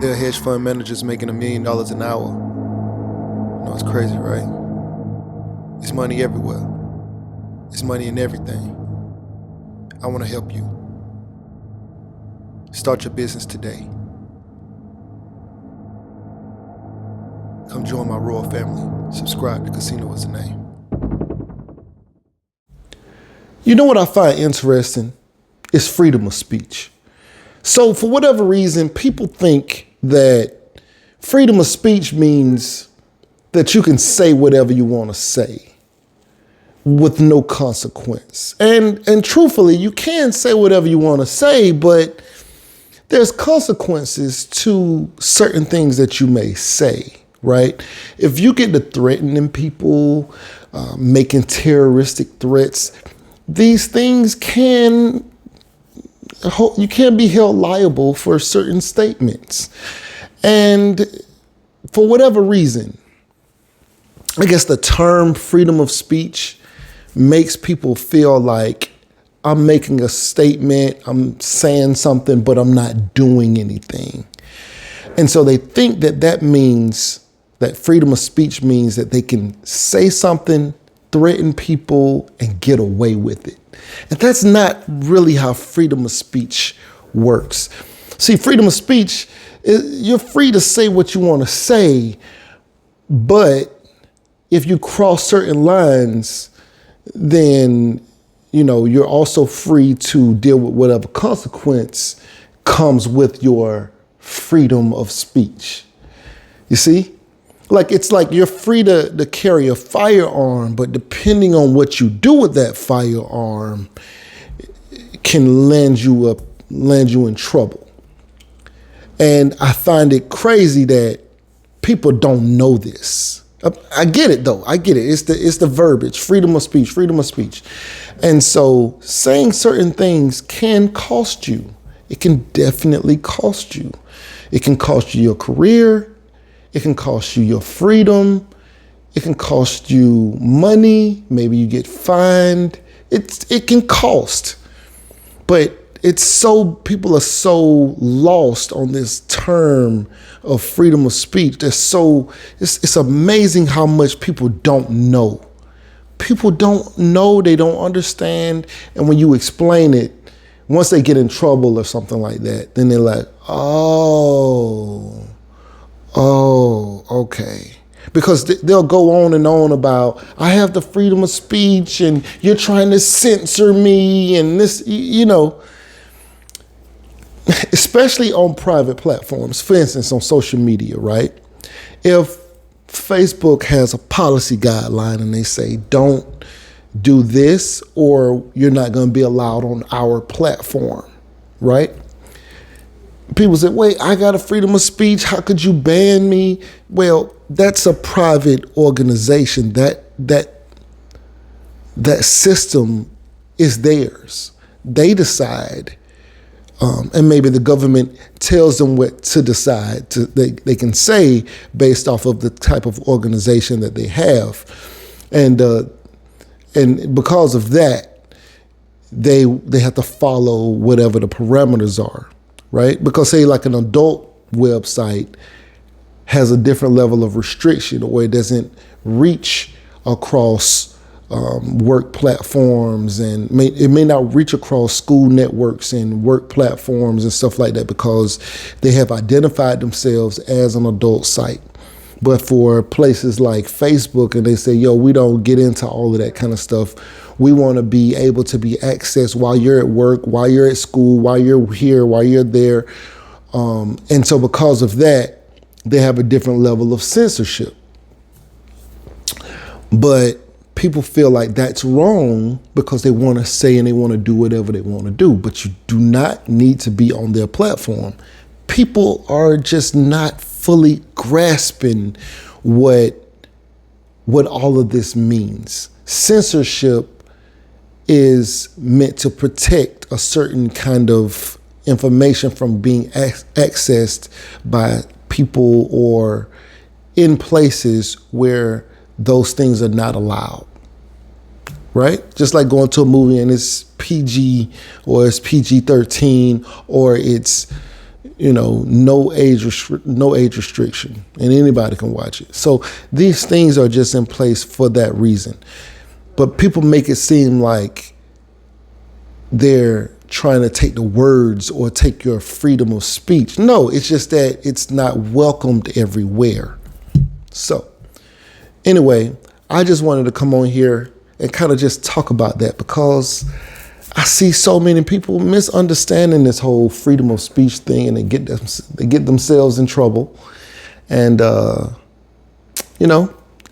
There are hedge fund managers making $1 million an hour. You know, it's crazy, right? It's money everywhere. It's money in everything. I want to help you. Start your business today. Come join my royal family. Subscribe to Casino is the name. You know what I find interesting? It's freedom of speech. So for whatever reason, people think that freedom of speech means that you can say whatever you want to say with no consequence. And truthfully, you can say whatever you want to say, but there's consequences to certain things that you may say, right? If you get to threatening people, making terroristic threats, these things you can be held liable for certain statements. And for whatever reason, I guess the term freedom of speech makes people feel like I'm making a statement, I'm saying something, but I'm not doing anything. And so they think that means that freedom of speech means that they can say something, threaten people, and get away with it. And that's not really how freedom of speech works. See, freedom of speech, you're free to say what you want to say, but if you cross certain lines, then, you're also free to deal with whatever consequence comes with your freedom of speech. You see? It's like you're free to carry a firearm, but depending on what you do with that firearm can land you in trouble. And I find it crazy that people don't know this. I get it though. I get it. It's the verbiage, freedom of speech, freedom of speech. And so saying certain things can cost you. It can definitely cost you. It can cost you your career. It can cost you your freedom. It can cost you money. Maybe you get fined. It can cost. But people are so lost on this term of freedom of speech. It's amazing how much people don't know. People don't know, they don't understand. And when you explain it, once they get in trouble or something like that, then they're like, oh, okay. Because they'll go on and on about, I have the freedom of speech and you're trying to censor me and this, especially on private platforms, for instance, on social media, right? If Facebook has a policy guideline and they say, don't do this or you're not going to be allowed on our platform, right? People say, wait, I got a freedom of speech. How could you ban me? Well, that's a private organization. That system is theirs. They decide. And maybe the government tells them what to decide. They can say based off of the type of organization that they have. And because of that, they have to follow whatever the parameters are. Right? Because say like an adult website has a different level of restriction or it doesn't reach across work platforms and it may not reach across school networks and work platforms and stuff like that because they have identified themselves as an adult site. But for places like Facebook and they say, yo, we don't get into all of that kind of stuff. We want to be able to be accessed while you're at work, while you're at school, while you're here, while you're there. And so because of that, they have a different level of censorship. But people feel like that's wrong because they want to say and they want to do whatever they want to do. But you do not need to be on their platform. People are just not fully grasping what all of this means. Censorship is meant to protect a certain kind of information from being accessed by people or in places where those things are not allowed, right? Just like going to a movie and it's PG or it's PG-13 or it's no age restriction, and anybody can watch it. So these things are just in place for that reason. But people make it seem like they're trying to take the words or take your freedom of speech. No, it's just that it's not welcomed everywhere. So anyway, I just wanted to come on here and kind of just talk about that, because I see so many people misunderstanding this whole freedom of speech thing, and they get themselves in trouble. And,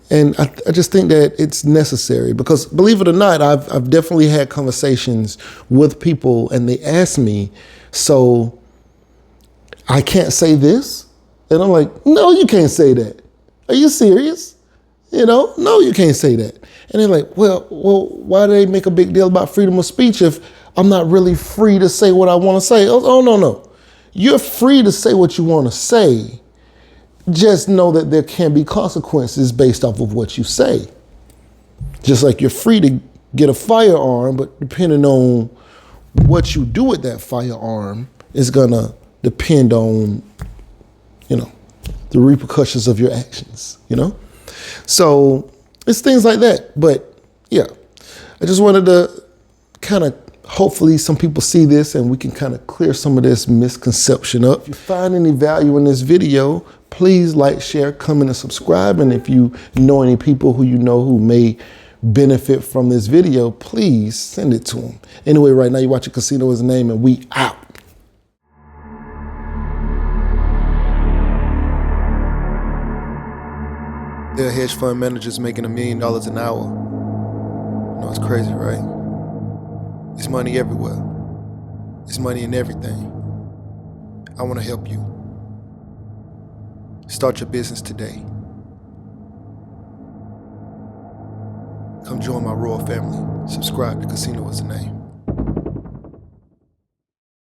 and I just think that it's necessary, because believe it or not, I've definitely had conversations with people, and they ask me, so I can't say this? And I'm like, no, you can't say that. Are you serious? No, you can't say that. And they're like, well, why do they make a big deal about freedom of speech if I'm not really free to say what I want to say? Oh, no. You're free to say what you want to say. Just know that there can be consequences based off of what you say. Just like you're free to get a firearm, but depending on what you do with that firearm is going to depend on, the repercussions of your actions, So it's things like that. But yeah, I just wanted to kind of, hopefully some people see this and we can kind of clear some of this misconception up. If you find any value in this video, please like, share, comment, and subscribe. And if you know any people who may benefit from this video, please send it to them. Anyway, right now you're watching Casino is the Name, and we out. There are hedge fund managers making $1 million an hour. It's crazy, right? It's money everywhere. It's money in everything. I want to help you. Start your business today. Come join my royal family. Subscribe to Casino is the Name.